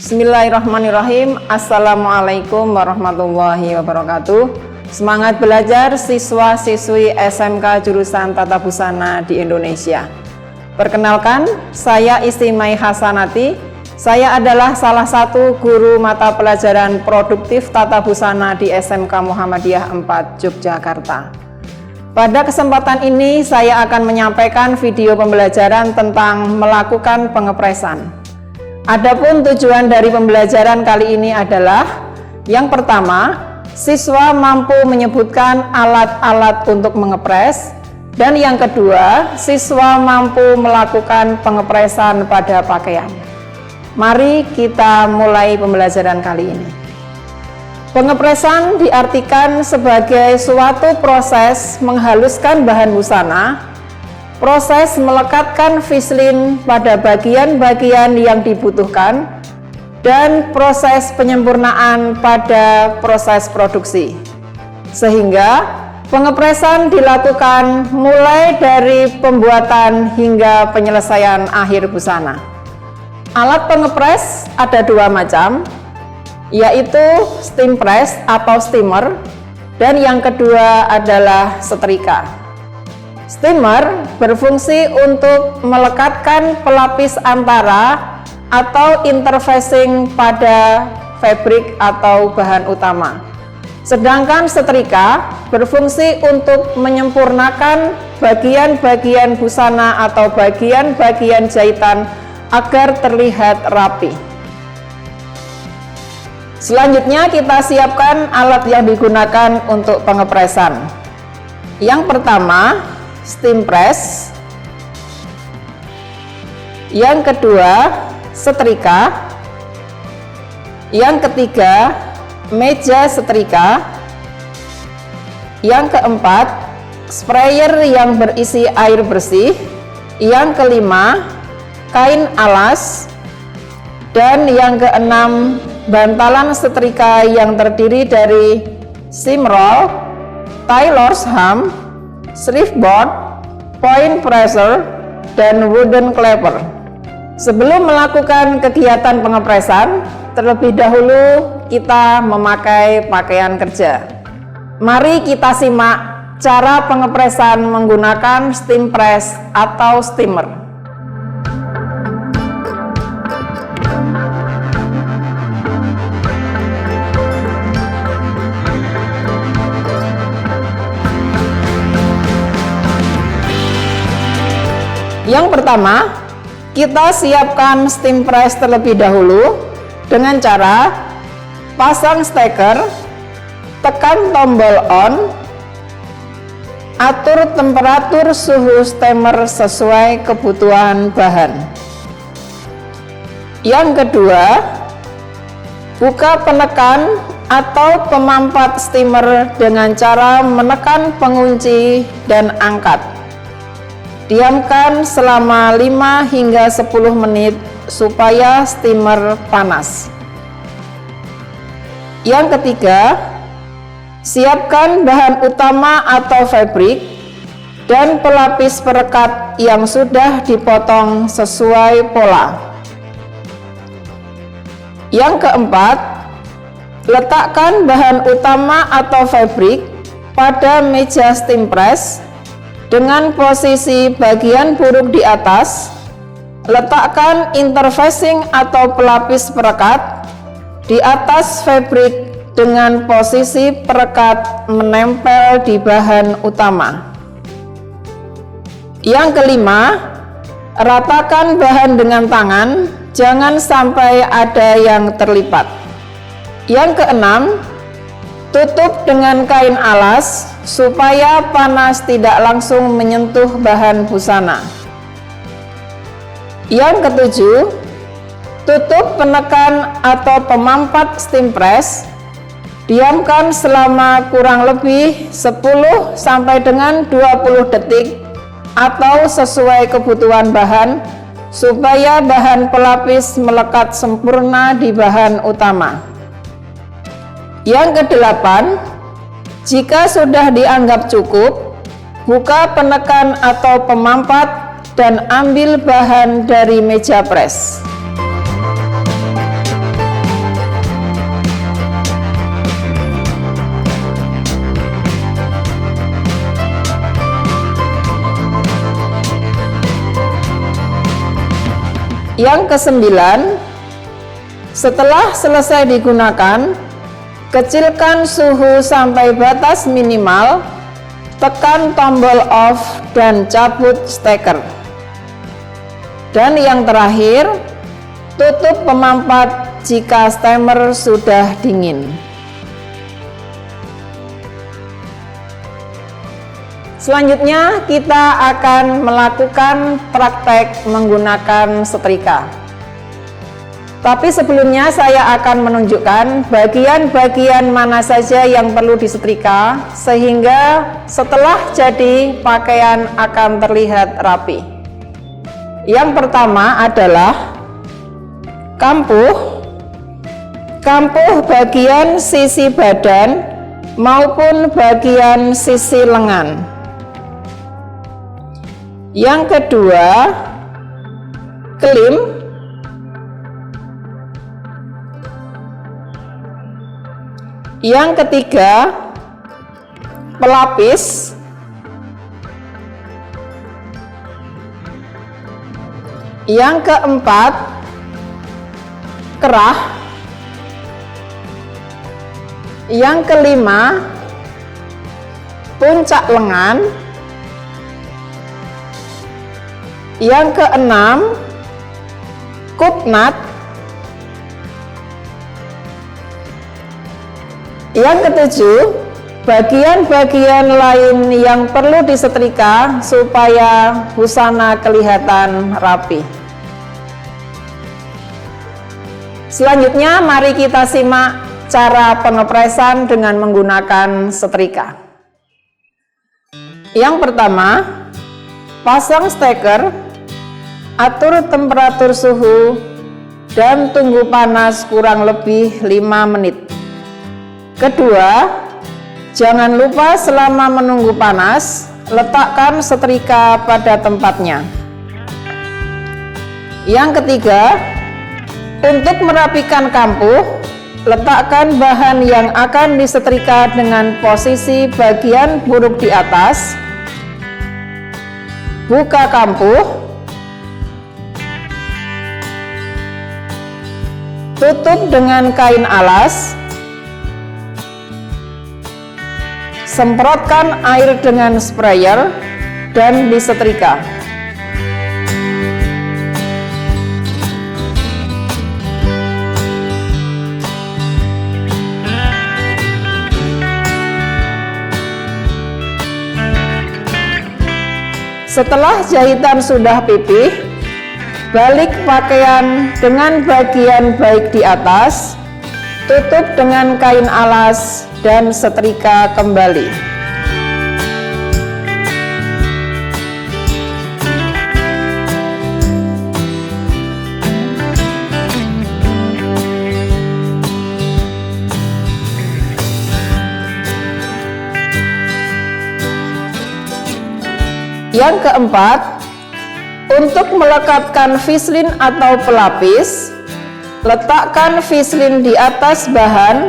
Bismillahirrahmanirrahim. Assalamualaikum warahmatullahi wabarakatuh. Semangat belajar siswa-siswi SMK jurusan Tata Busana di Indonesia. Perkenalkan, saya Istimai Hasanati. Saya adalah salah satu guru mata pelajaran produktif Tata Busana di SMK Muhammadiyah 4 Yogyakarta. Pada kesempatan ini saya akan menyampaikan video pembelajaran tentang melakukan pengepresan. Adapun tujuan dari pembelajaran kali ini adalah yang pertama, siswa mampu menyebutkan alat-alat untuk mengepres, dan yang kedua, siswa mampu melakukan pengepresan pada pakaian. Mari kita mulai pembelajaran kali ini. Pengepresan diartikan sebagai suatu proses menghaluskan bahan busana, proses melekatkan fislin pada bagian-bagian yang dibutuhkan, dan proses penyempurnaan pada proses produksi. Sehingga pengepresan dilakukan mulai dari pembuatan hingga penyelesaian akhir busana. Alat pengepres ada dua macam, yaitu steam press atau steamer, dan yang kedua adalah setrika. Steamer berfungsi untuk melekatkan pelapis antara atau interfacing pada fabrik atau bahan utama. Sedangkan setrika berfungsi untuk menyempurnakan bagian-bagian busana atau bagian-bagian jahitan agar terlihat rapi. Selanjutnya kita siapkan alat yang digunakan untuk pengepresan. Yang pertama, steam press. Yang kedua, setrika. Yang ketiga, meja setrika. Yang keempat, sprayer yang berisi air bersih. Yang kelima, kain alas. Dan yang keenam, bantalan setrika yang terdiri dari seam roll, tailor's ham, sleeveboard, point pressure, dan wooden clapper. Sebelum melakukan kegiatan pengepresan, terlebih dahulu kita memakai pakaian kerja. Mari kita simak cara pengepresan menggunakan steam press atau steamer. Yang pertama, kita siapkan steam press terlebih dahulu dengan cara pasang steker, tekan tombol on, atur temperatur suhu steamer sesuai kebutuhan bahan. Yang kedua, buka penekan atau pemampat steamer dengan cara menekan pengunci dan angkat. Diamkan selama 5 hingga 10 menit supaya steamer panas. Yang ketiga, siapkan bahan utama atau fabrik dan pelapis perekat yang sudah dipotong sesuai pola. Yang keempat, letakkan bahan utama atau fabrik pada meja steam press dengan posisi bagian buruk di atas. Letakkan interfacing atau pelapis perekat di atas fabrik dengan posisi perekat menempel di bahan utama. Yang kelima, ratakan bahan dengan tangan, jangan sampai ada yang terlipat. Yang keenam, tutup dengan kain alas supaya panas tidak langsung menyentuh bahan busana. Yang ketujuh, tutup penekan atau pemampat steam press. Diamkan selama kurang lebih 10 sampai dengan 20 detik atau sesuai kebutuhan bahan supaya bahan pelapis melekat sempurna di bahan utama. Yang kedelapan, jika sudah dianggap cukup, buka penekan atau pemampat dan ambil bahan dari meja press. Yang kesembilan, setelah selesai digunakan, kecilkan suhu sampai batas minimal, tekan tombol off dan cabut steker. Dan yang terakhir, tutup pemampat jika steamer sudah dingin. Selanjutnya kita akan melakukan praktek menggunakan setrika. Tapi sebelumnya saya akan menunjukkan bagian-bagian mana saja yang perlu disetrika sehingga setelah jadi pakaian akan terlihat rapi. Yang pertama adalah kampuh bagian sisi badan maupun bagian sisi lengan. Yang kedua, klim. Yang ketiga, pelapis. Yang keempat, kerah. Yang kelima, puncak lengan. Yang keenam, kupnat. Yang ketujuh, bagian-bagian lain yang perlu disetrika supaya busana kelihatan rapi. Selanjutnya mari kita simak cara pengepresan dengan menggunakan setrika. Yang pertama, pasang steker, atur temperatur suhu, dan tunggu panas kurang lebih 5 menit. Kedua, jangan lupa selama menunggu panas, letakkan setrika pada tempatnya. Yang ketiga, untuk merapikan kampuh, letakkan bahan yang akan disetrika dengan posisi bagian buruk di atas. Buka kampuh, tutup dengan kain alas, semprotkan air dengan sprayer, dan disetrika. Setelah jahitan sudah pipih, balik pakaian dengan bagian baik di atas, tutup dengan kain alas, dan setrika kembali. Yang keempat, untuk melekatkan fislin atau pelapis, letakkan fislin di atas bahan,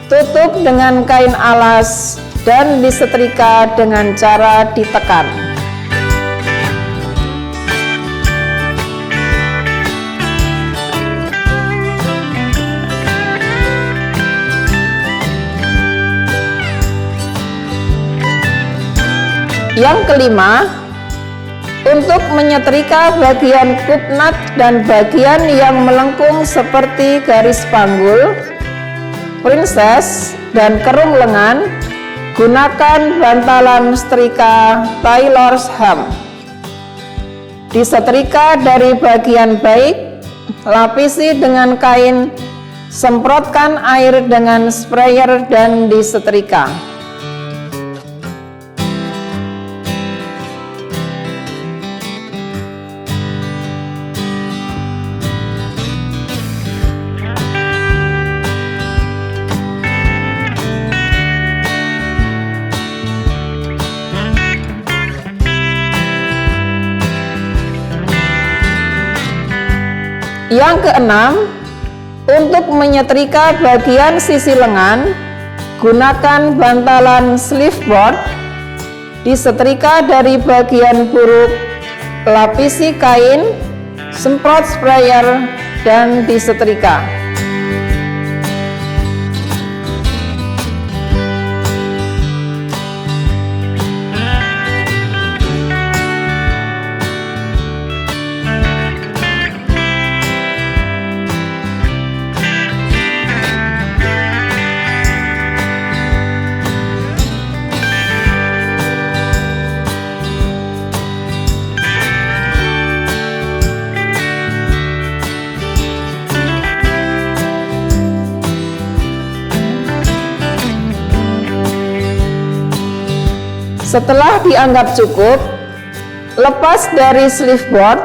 tutup dengan kain alas, dan disetrika dengan cara ditekan. Yang kelima, untuk menyetrika bagian kupnat dan bagian yang melengkung seperti garis panggul, princess, dan kerung lengan, gunakan bantalan setrika Taylor's Hem. Disetrika dari bagian baik, lapisi dengan kain, semprotkan air dengan sprayer, dan disetrika. Yang keenam, untuk menyetrika bagian sisi lengan, gunakan bantalan sleeve board, disetrika dari bagian buruk, lapisi kain, semprot sprayer, dan disetrika. Setelah dianggap cukup, lepas dari sleeve board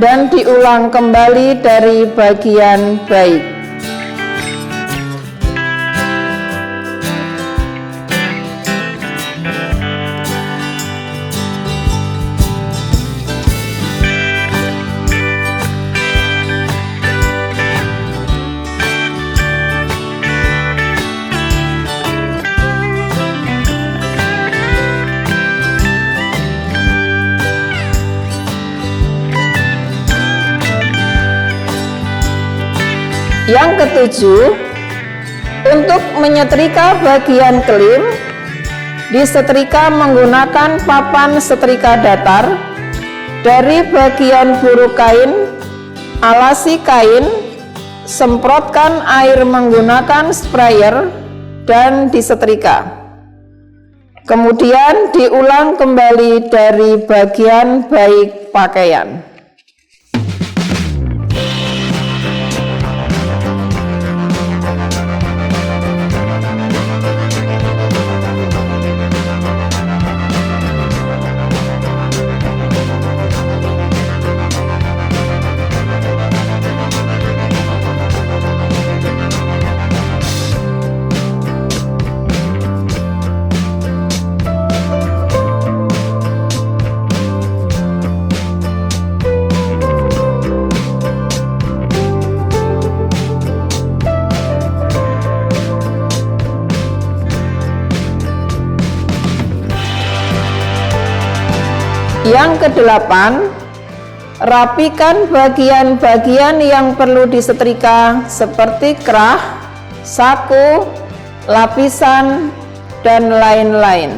dan diulang kembali dari bagian baik. Yang ketujuh, untuk menyetrika bagian klim, disetrika menggunakan papan setrika datar. Dari bagian buru kain, alasi kain, semprotkan air menggunakan sprayer, dan disetrika. Kemudian diulang kembali dari bagian baik pakaian. Yang kedelapan, rapikan bagian-bagian yang perlu disetrika seperti kerah, saku, lapisan, dan lain-lain.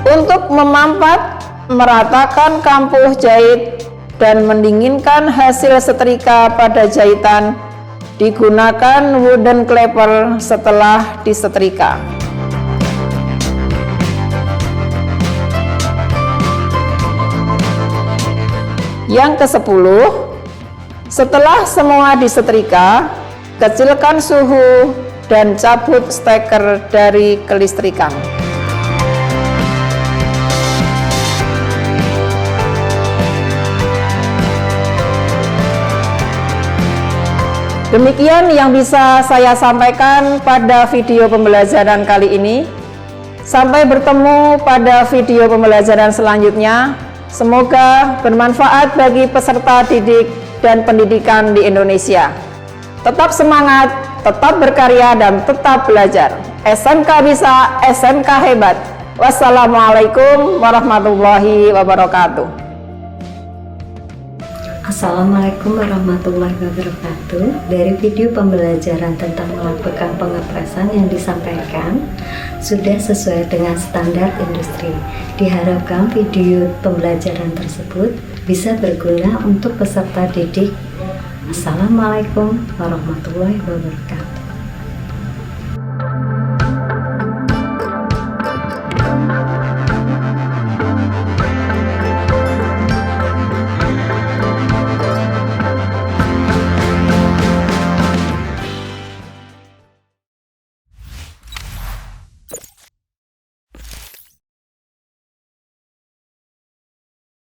Untuk memampat, meratakan kampuh jahit, dan mendinginkan hasil setrika pada jahitan, digunakan wooden clapper setelah disetrika. Yang ke-10, setelah semua disetrika, kecilkan suhu dan cabut steker dari kelistrikan. Demikian yang bisa saya sampaikan pada video pembelajaran kali ini. Sampai bertemu pada video pembelajaran selanjutnya. Semoga bermanfaat bagi peserta didik dan pendidikan di Indonesia. Tetap semangat, tetap berkarya, dan tetap belajar. SMK bisa, SMK hebat. Wassalamualaikum warahmatullahi wabarakatuh. Assalamualaikum warahmatullahi wabarakatuh. Dari video pembelajaran tentang melakukan pengepresan yang disampaikan sudah sesuai dengan standar industri. Diharapkan video pembelajaran tersebut bisa berguna untuk peserta didik. Assalamualaikum warahmatullahi wabarakatuh.